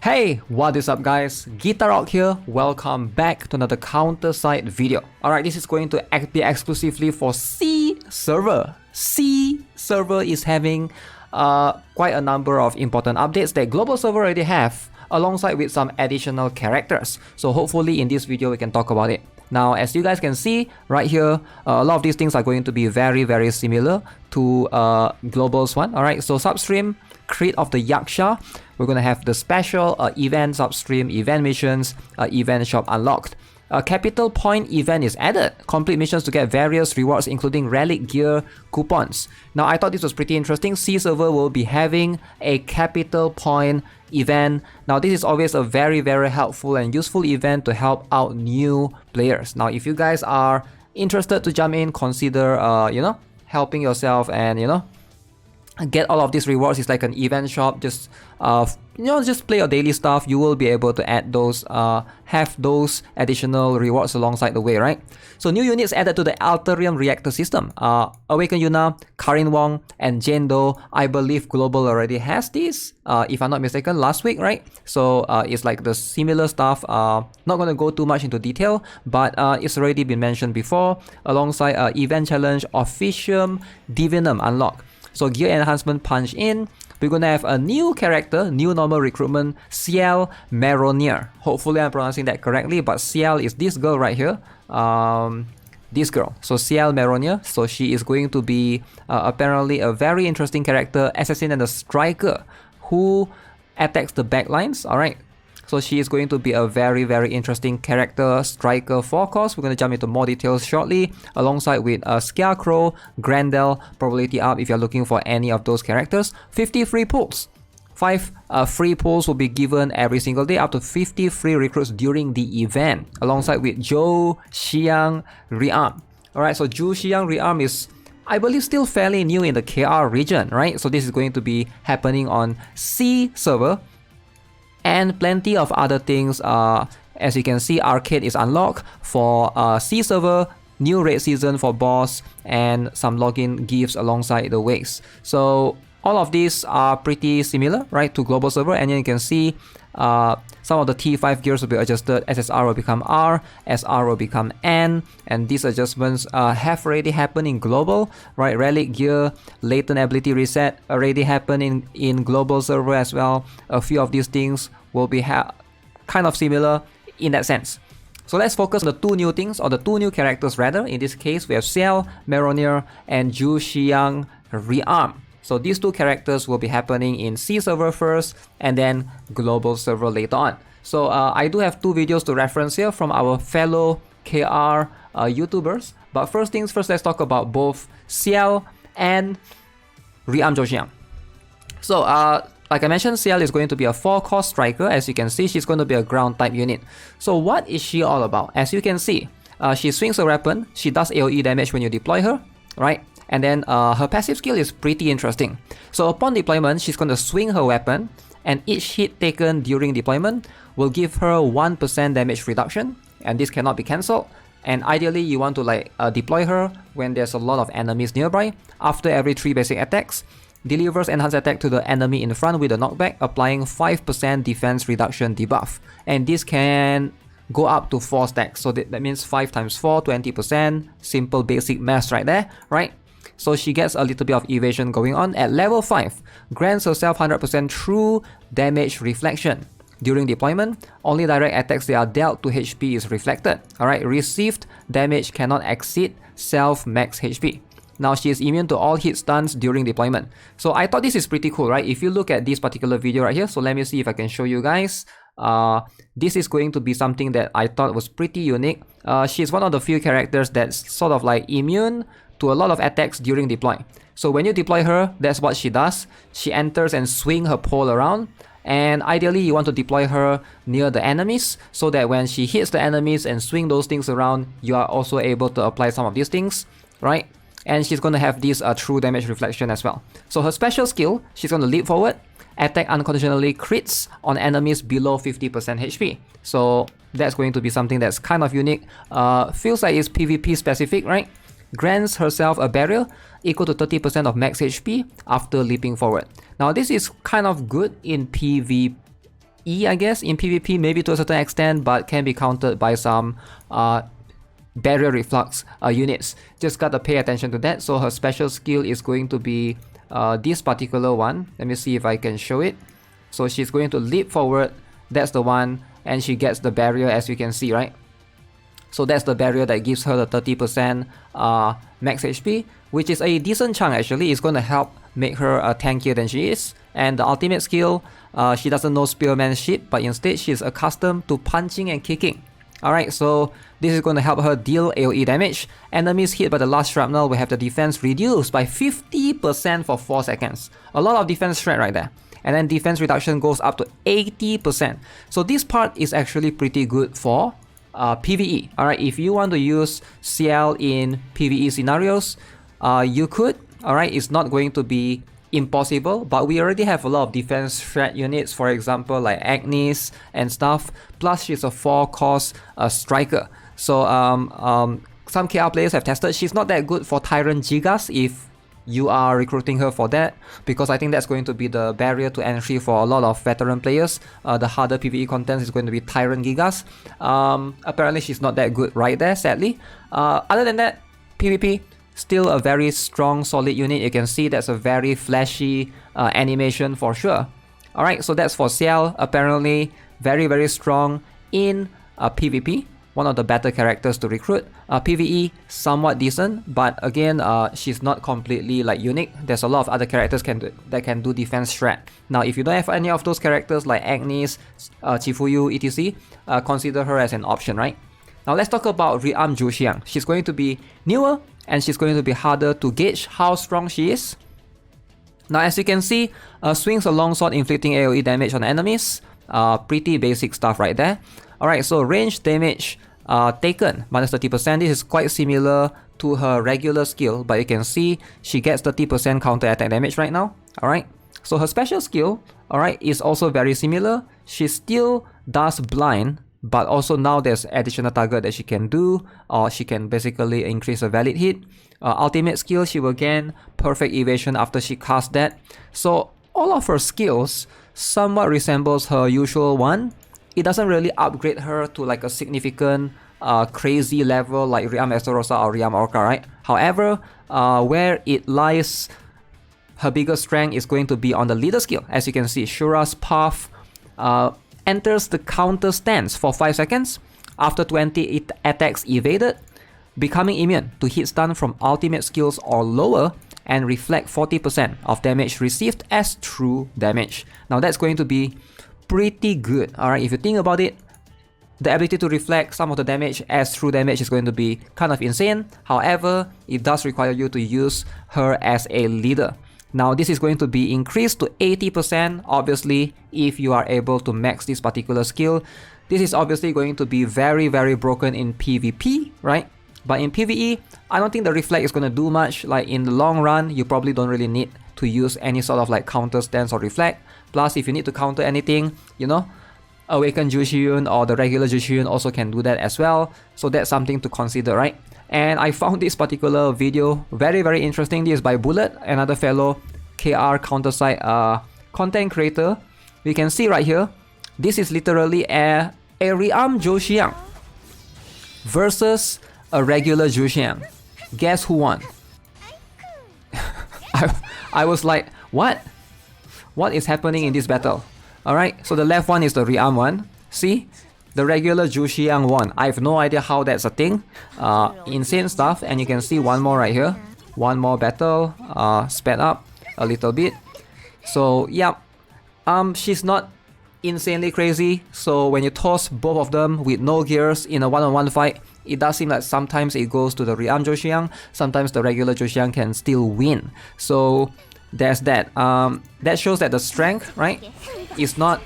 Hey, what is up guys? GuitarRock here. Welcome back to another CounterSide video. Alright, this is going to be exclusively for SEA server. SEA server is having quite a number of important updates that global server already have, alongside with some additional characters. So hopefully in this video we can talk about it. Now, as you guys can see right here, a lot of these things are going to be very similar to Global's one. Alright, so substream, Creed of the Yaksha. We're going to have the special event substream, event missions, event shop unlocked. A capital point event is added. Complete missions to get various rewards including relic gear coupons. Now I thought this was pretty interesting. SEA server will be having a capital point event. Now this is always a very helpful and useful event to help out new players. Now if you guys are interested to jump in, consider helping yourself and get all of these rewards. It's like an event shop. Just just play your daily stuff. You will be able to add those have those additional rewards alongside the way, right? So new units added to the Alterium reactor system. Awaken Yuna, Karin Wong, and Jane Doe. I believe Global already has these, if I'm not mistaken, last week, right? So it's like the similar stuff. Not gonna go too much into detail, but it's already been mentioned before, alongside event challenge Officium Divinum unlock. So gear enhancement punch in. We're gonna have a new character, new normal recruitment, Cel Maronia. Hopefully I'm pronouncing that correctly, but Ciel is this girl right here. This girl. So Cel Maronia. So she is going to be apparently a very interesting character, assassin and a striker who attacks the backlines. Alright. So she is going to be a very interesting character, striker for course. We're going to jump into more details shortly, alongside with Scarecrow, Grendel, probability up if you're looking for any of those characters. 50 free pulls. 5 free pulls will be given every single day, up to 50 free recruits during the event, alongside with Jo Shiyoung Rearm. Alright, so Jo Shiyoung Rearm is, I believe, still fairly new in the KR region, right? So this is going to be happening on SEA server. And plenty of other things. As you can see, arcade is unlocked for SEA server, new raid season for boss, and some login gifts alongside the ways. So all of these are pretty similar, right, to global server. And then you can see some of the T5 gears will be adjusted. SSR will become R, SR will become N, and these adjustments have already happened in global, right? Relic gear, latent ability reset already happened in global server as well. A few of these things will be kind of similar in that sense. So let's focus on the two new things, or the two new characters rather. In this case, we have Cel Maronia and Jo Shiyoung Rearm. So these two characters will be happening in SEA server first, and then global server later on. So I do have two videos to reference here from our fellow KR YouTubers. But first things first, let's talk about both Cel and Rearm Jo Shiyoung. So like I mentioned, Cel is going to be a 4-cost striker. As you can see, she's going to be a ground type unit. So what is she all about? As you can see, she swings her weapon. She does AoE damage when you deploy her, right? And then her passive skill is pretty interesting. So upon deployment, she's going to swing her weapon, and each hit taken during deployment will give her 1% damage reduction, and this cannot be cancelled. And ideally, you want to deploy her when there's a lot of enemies nearby. After every 3 basic attacks, delivers enhanced attack to the enemy in front with a knockback, applying 5% defense reduction debuff. And this can go up to 4 stacks. So that means 5 times 4, 20%. Simple basic maths right there, right? So she gets a little bit of evasion going on. At level 5, grants herself 100% true damage reflection. During deployment, only direct attacks that are dealt to HP is reflected. Alright, received damage cannot exceed self max HP. Now she is immune to all hit stuns during deployment. So I thought this is pretty cool, right? If you look at this particular video right here, so let me see if I can show you guys. This is going to be something that I thought was pretty unique. She's one of the few characters that's sort of like immune to a lot of attacks during deploy. So when you deploy her, that's what she does. She enters and swing her pole around. And ideally, you want to deploy her near the enemies, so that when she hits the enemies and swing those things around, you are also able to apply some of these things, right? And she's going to have this true damage reflection as well. So her special skill, she's going to leap forward, attack unconditionally crits on enemies below 50% HP. So that's going to be something that's kind of unique. Feels like it's PvP specific, right? Grants herself a barrier equal to 30% of max HP after leaping forward. Now this is kind of good in PvP SE, I guess, in PvP, maybe to a certain extent, but can be countered by some barrier reflux units. Just gotta pay attention to that. So her special skill is going to be this particular one. Let me see if I can show it. So she's going to leap forward, that's the one, and she gets the barrier, as you can see, right? So that's the barrier that gives her the 30% max HP, which is a decent chunk actually. It's going to help make her tankier than she is. And the ultimate skill, she doesn't know spearmanship, but instead she's accustomed to punching and kicking. Alright, so this is going to help her deal AoE damage. Enemies hit by the last shrapnel will have the defense reduced by 50% for 4 seconds. A lot of defense shred right there. And then defense reduction goes up to 80%. So this part is actually pretty good for PvE. Alright, if you want to use CIEL in PvE scenarios, you could. Alright, it's not going to be impossible, but we already have a lot of defense threat units, for example like Agnes and stuff, plus she's a 4-cost striker. So some KR players have tested, she's not that good for Tyrant Gigas if you are recruiting her for that, because I think that's going to be the barrier to entry for a lot of veteran players. The harder PvE content is going to be Tyrant Gigas. Apparently she's not that good right there, sadly. Other than that, PvP, still a very strong, solid unit. You can see that's a very flashy animation for sure. Alright, so that's for CIEL. Apparently very, very strong in PvP. One of the better characters to recruit. PvE, somewhat decent, but again, she's not completely like unique. There's a lot of other characters that can do defense strat. Now, if you don't have any of those characters like Agnes, Chifuyu, etc., consider her as an option, right? Now let's talk about Rearm Jo Shiyoung. She's going to be newer, and she's going to be harder to gauge how strong she is. Now, as you can see, swings a longsword inflicting AoE damage on enemies. Pretty basic stuff right there. Alright, so range damage taken minus 30%. This is quite similar to her regular skill, but you can see she gets 30% counter attack damage right now. Alright, so her special skill, alright, is also very similar. She still does blind, but also now there's additional target that she can do, or she can basically increase a valid hit. Ultimate skill, she will gain perfect evasion after she casts that. So all of her skills somewhat resembles her usual one. It doesn't really upgrade her to like a significant crazy level like Rearm Estarossa or Rearm Orca, right? However, where it lies, her biggest strength is going to be on the leader skill. As you can see, Shura's Path enters the counter stance for 5 seconds after 20 attacks evaded, becoming immune to hit stun from ultimate skills or lower, and reflect 40% of damage received as true damage. Now that's going to be pretty good. Alright, if you think about it, the ability to reflect some of the damage as true damage is going to be kind of insane. However, it does require you to use her as a leader. Now this is going to be increased to 80% obviously if you are able to max this particular skill. This is obviously going to be very, very broken in PvP, right? But in PvE, I don't think the reflect is going to do much. Like in the long run, you probably don't really need to use any sort of like counter stance or reflect. Plus, if you need to counter anything, you know, Awakened Jo Shiyoung or the regular Jo Shiyoung also can do that as well. So that's something to consider, right? And I found this particular video very, very interesting. This is by Bullet, another fellow KR CounterSide content creator. We can see right here, this is literally a Rearm Jo Shiyoung versus a regular Jo Shiyoung. Guess who won? I was like, what? What is happening in this battle? Alright, so the left one is the Rearm one. See? The regular Jo Shiyoung won. I have no idea how that's a thing. Insane stuff. And you can see one more right here. One more battle. Sped up a little bit. So, yeah. She's not insanely crazy. So when you toss both of them with no gears in a one-on-one fight, it does seem like sometimes it goes to the Rearm Jo Shiyoung. Sometimes the regular Jo Shiyoung can still win. So there's that. That shows that the strength, right, is not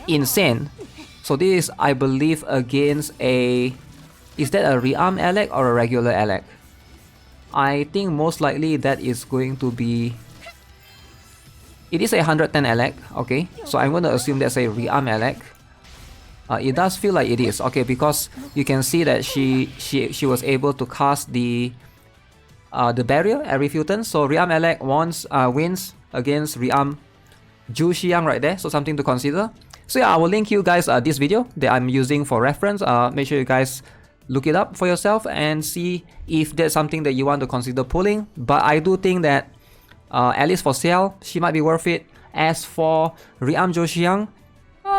insane. So this is, I believe, against a... Is that a Rearm Alec or a regular Alec? I think most likely that is going to be... It is a 110 Alec, okay? So I'm going to assume that's a Rearm Alec. It does feel like it is, okay, because you can see that she was able to cast the barrier every few turns. So Rearm Alec wins against Rearm Jo Shiyoung right there, so something to consider. So yeah, I will link you guys this video that I'm using for reference. Make sure you guys look it up for yourself and see if that's something that you want to consider pulling. But I do think that at least for CIEL, she might be worth it. As for Rearm Jo Shiyoung,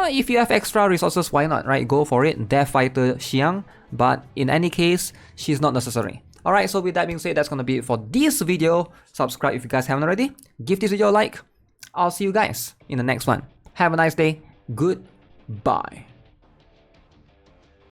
if you have extra resources, why not, right? Go for it. Death Fighter Shiyoung. But in any case, she's not necessary. Alright, so with that being said, that's gonna be it for this video. Subscribe if you guys haven't already. Give this video a like. I'll see you guys in the next one. Have a nice day. Goodbye.